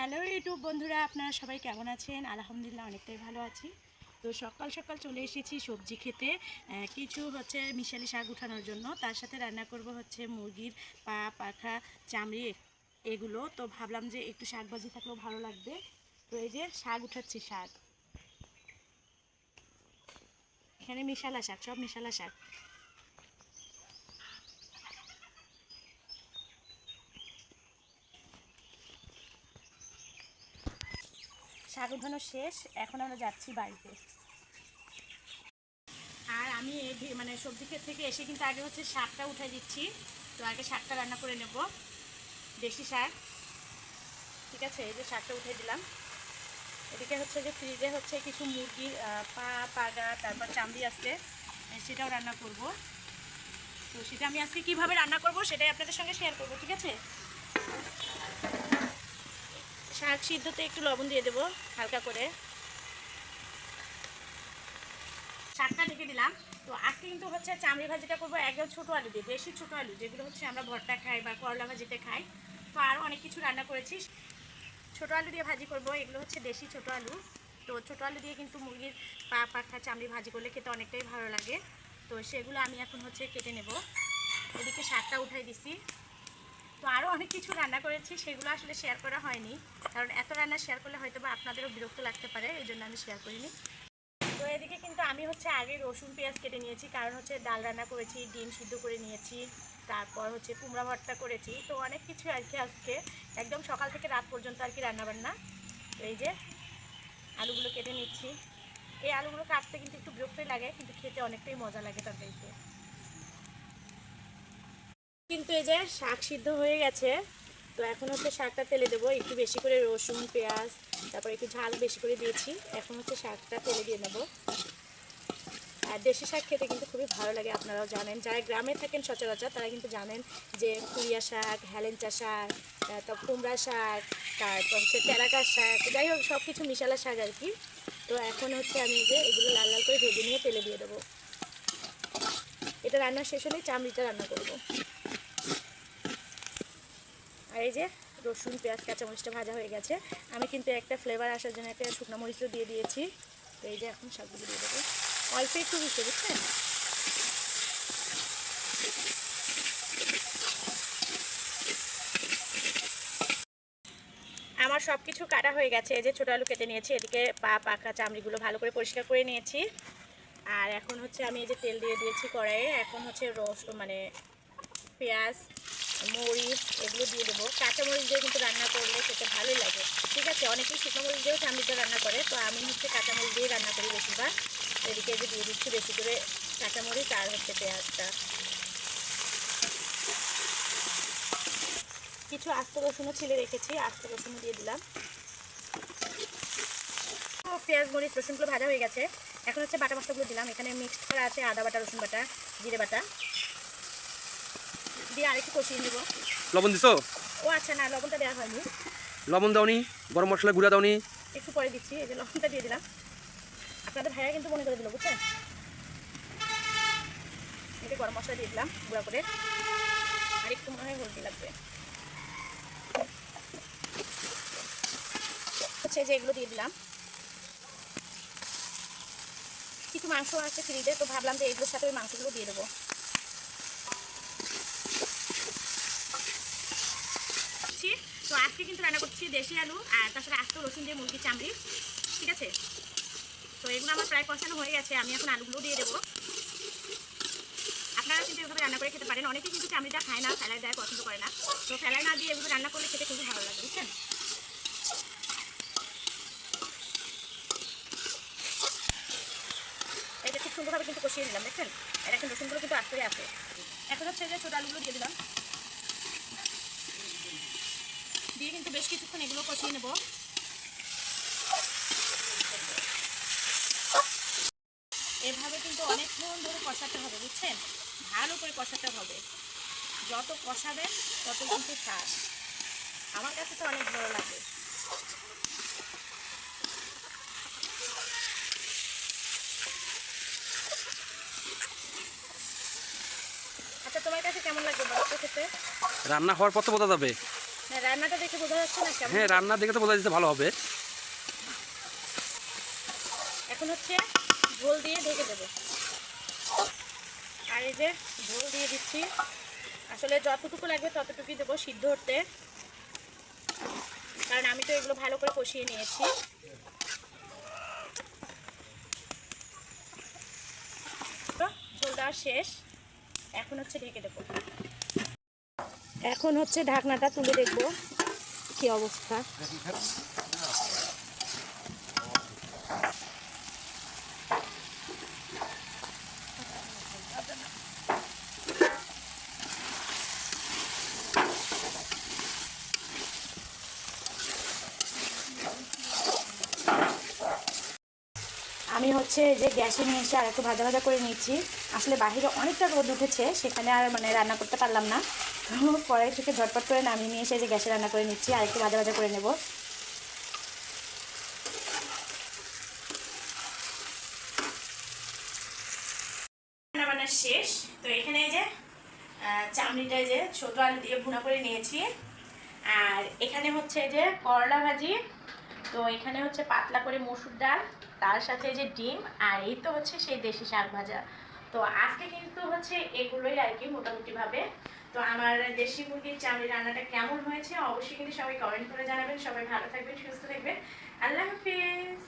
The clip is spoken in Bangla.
হ্যালো ইউটিউব বন্ধুরা, আপনারা সবাই কেমন আছেন? আলহামদুলিল্লাহ অনেকটাই ভালো আছি। তো সকাল সকাল চলে এসেছি সবজি খেতে, কিছু হচ্ছে মিশালি শাক উঠানোর জন্য। তার সাথে রান্না করব হচ্ছে মুরগির পা, পাখা, চামড়ি এগুলো। তো ভাবলাম যে একটু শাক ভাজি থাকলেও ভালো লাগবে। তো এই যে শাক উঠাচ্ছি, শাক এখানে মিশালা শাক, সব মিশালা শাক। শাক উঠানো শেষ, এখন আমরা যাচ্ছি বাড়িতে। আর আমি মানে সবজি ক্ষেত থেকে এসে কিন্তু আগে হচ্ছে শাকটা উঠাই দিচ্ছি। তো আগে শাকটা রান্না করে নেব, দেশি শাক। ঠিক আছে, এই যে শাকটা উঠে দিলাম। এদিকে হচ্ছে যে ফ্রিজে হচ্ছে কিছু মুরগির পা, পাগা, তারপর চামড়ি আছে, সেটাও রান্না করব। তো সেটা আমি আজকে কীভাবে রান্না করব সেটাই আপনাদের সঙ্গে শেয়ার করব। ঠিক আছে, শাক সিদ্ধতে একটু লবণ দিয়ে দেবো হালকা করে, শাকটা ঢেকে দিলাম। তো আজকে কিন্তু হচ্ছে চামড়ি ভাজিটা করবো একদম ছোটো আলু দিয়ে, বেশি ছোটো আলু যেগুলো হচ্ছে আমরা ভর্তা খাই বা করলা ভাজিতে খাই। তো আরও অনেক কিছু রান্না করেছি, ছোটো আলু দিয়ে ভাজি করব। এগুলো হচ্ছে দেশি ছোটো আলু। তো ছোটো আলু দিয়ে কিন্তু মুরগির পা, পাখা, চামড়ি ভাজি করলে খেতে অনেকটাই ভালো লাগে। তো সেগুলো আমি এখন হচ্ছে কেটে নেব। এদিকে শাকটা উঠাই দিছি। তো আরও অনেক কিছু রান্না করেছি, সেগুলো আসলে শেয়ার করা হয়নি, কারণ এত রান্না শেয়ার করলে হয়তো বা আপনাদেরও বিরক্ত লাগতে পারে, এই জন্য আমি শেয়ার করিনি। তো এদিকে কিন্তু আমি হচ্ছে আগে রসুন পেঁয়াজ কেটে নিয়েছি, কারণ হচ্ছে ডাল রান্না করেছি, ডিম সিদ্ধ করে নিয়েছি, তারপর হচ্ছে কুমড়া ভর্তা করেছি। তো অনেক কিছু আর কি আজকে একদম সকাল থেকে রাত পর্যন্ত আর কি রান্নাবান্না। তো এই যে আলুগুলো কেটে নিচ্ছি। এই আলুগুলো কাটতে কিন্তু একটু বিরক্তই লাগে, কিন্তু খেতে অনেকটাই মজা লাগে তরকারিতে। কিন্তু এই যে শাক সিদ্ধ হয়ে গেছে। তো এখন হচ্ছে শাকটা তেলে দেবো, একটু বেশি করে রসুন পেঁয়াজ, তারপর একটু ঝাল বেশি করে দিয়েছি। এখন হচ্ছে শাকটা তেলে দিয়ে নেবো। আর দেশি শাক খেতে কিন্তু খুবই ভালো লাগে, আপনারাও জানেন। যারা গ্রামে থাকেন সচরাচর তারা কিন্তু জানেন যে কুড়িয়া শাক, হেলেঞ্চা শাক, তারপর কুমড়া শাক, তারপর হচ্ছে তেলাকা শাক, যাই হোক সব কিছু মিশালা শাক আর কি। তো এখন হচ্ছে আমি যে এগুলো লাল লাল করে ভেজে নিয়ে তেলে দিয়ে দেবো। এটা রান্না শেষ হলেই চামড়িটা রান্না করব। আর এই যে রসুন পেঁয়াজ কাঁচামরিচটা ভাজা হয়ে গেছে। আমি কিন্তু একটা ফ্লেভার আসার জন্য একটা শুকনো মরিচও দিয়ে দিয়েছি। তো এই যে এখন শাকগুলো দিয়ে দেবো, অল্প একটু দিতে, বুঝছেন। আমার সব কিছু কাটা হয়ে গেছে। এই যে ছোটো আলু কেটে নিয়েছি, এদিকে পা, পাখা, চামড়িগুলো ভালো করে পরিষ্কার করে নিয়েছি। আর এখন হচ্ছে আমি এই যে তেল দিয়ে দিয়েছি কড়াইয়ে। এখন হচ্ছে মানে পেঁয়াজ, মরিচ এগুলো দিয়ে দেবো। কাঁচামরিচ দিয়ে কিন্তু রান্না করলে খেতে ভালোই লাগে। ঠিক আছে, অনেকেই শুকনো মরিচ দিয়েও চামড়িটা রান্না করে, তো আমি হচ্ছে কাঁচামরিচ দিয়ে রান্না করি বেশিরভাগ। এদিকে যে দিয়ে দিচ্ছি বেশি করে কাঁচামরিচ আর হচ্ছে পেঁয়াজটা। কিছু আস্ত রসুনও ছিলে রেখেছি, আস্ত রসুনও দিয়ে দিলাম। পেঁয়াজ মরিচ রসুনগুলো ভাজা হয়ে গেছে। এখন হচ্ছে বাটা মশলাগুলো দিলাম। এখানে মিক্সড করা আছে আদা বাটা, রসুন বাটা, জিরে বাটা দিয়ে আরেকটু কষিয়ে নেব। লবণ দিছো? ও আচ্ছা, না লবণটা দেওয়া হয়নি। লবণ দাওনি? গরম মশলা গুঁড়া দাওনি? একটু পরে দিচ্ছি। এই যে লবণটা দিয়ে দিলাম, আপনাদের ভাইয়া কিন্তু মনে করে দিল, বুঝছেন। এটা গরম মশলা দিয়ে দিলাম গুঁড়া করে, আর একটু মনে হয় হলদি লাগবে। হচ্ছে যে এগুলো দিয়ে দিলাম। কিছু মাংস আছে ফ্রিজে, তো ভাবলাম যে এগুলোর সাথে ওই মাংসগুলো দিয়ে দেবো। তো আজকে কিন্তু রান্না করছি দেশি আলু আর তার সাথে আস্ত রসুন দিয়ে মুরগির চামড়ি। ঠিক আছে, তো এগুলো আমার প্রায় কষানো হয়ে গেছে। আমি এখন আলুগুলো দিয়ে দেবো। আপনারা কিন্তু এভাবে রান্না করে খেতে পারেন। অনেকেই কিন্তু চামড়িটা খায় না, ফেলায় দেয়, পছন্দ করে না। তো ফেলায় না দিয়ে এগুলো রান্না করলে খেতে খুবই ভালো লাগে, বুঝছেন। এটা খুব সুন্দরভাবে কিন্তু কষিয়ে দিলাম, দেখছেন। এটা কিন্তু রসুনগুলো কিন্তু আস্তে আছে। এখন হচ্ছে যে ছোটো আলুগুলো দিয়ে দিলাম, দিয়ে কিন্তু বেশ কিছুক্ষণ এগুলো কষিয়ে নেব। এভাবে কিন্তু অনেকক্ষণ ধরে কষাতে হবে, বুঝছেন। ভালো করে কষাতে হবে, যত কষাবেন তত কিন্তু স্বাদ। আমার কাছে তো অনেক ভালো লাগে। আচ্ছা, তোমার কাছে কেমন লাগবে বলো তো খেতে? রান্না হওয়ার পর তো বোঝা যাবে। না, রান্নাটা দেখে বোঝা যাচ্ছে না কেমন? হ্যাঁ, রান্না দেখে তো বোঝা যাচ্ছে ভালো হবে। এখন হচ্ছে ঝোল দিয়ে ঢেকে দেবো। আর এই যে ঝোল দিয়ে দিচ্ছি, আসলে যতটুকু লাগবে ততটুকুই দেবো সিদ্ধ হতে, কারণ আমি তো এগুলো ভালো করে কষিয়ে নিয়েছি। তো ঝোল দেওয়া শেষ, এখন হচ্ছে ঢেকে দেবো। এখন হচ্ছে ঢাকনাটা তুলে দেখবো কি অবস্থা। আমি হচ্ছে যে গ্যাসে নিয়ে এসে আর একটু ভাজা ভাজা করে নিচ্ছি। আসলে বাইরে অনেকটা রোদ উঠেছে, সেখানে আর মানে রান্না করতে পারলাম না, তো কড়াই থেকে ঝটপট করে নামিয়ে নিয়ে এসে যে গ্যাসে রান্না করে নিচ্ছি, আর একটু ভাজা ভাজা করে নেব। রান্না বান্না শেষ। তো এখানে যে চামড়িটা যে ছোট আলু দিয়ে ভুনা করে নিয়েছি, আর এখানে হচ্ছে যে করলা ভাজি, তো এখানে হচ্ছে পাতলা করে মসুর ডাল, তার সাথে যে ডিম, আর এই তো হচ্ছে সেই দেশি শাক ভাজা। তো আজকে কিন্তু হচ্ছে এগুলোই আর কি মোটামুটিভাবে। তো আমার দেশি মুরগির চামড়ি রান্নাটা কেমন হয়েছে অবশ্যই কিন্তু সবাই কমেন্ট করে জানাবেন। সবাই ভালো থাকবেন, সুস্থ থাকবেন। আল্লাহ হাফিজ।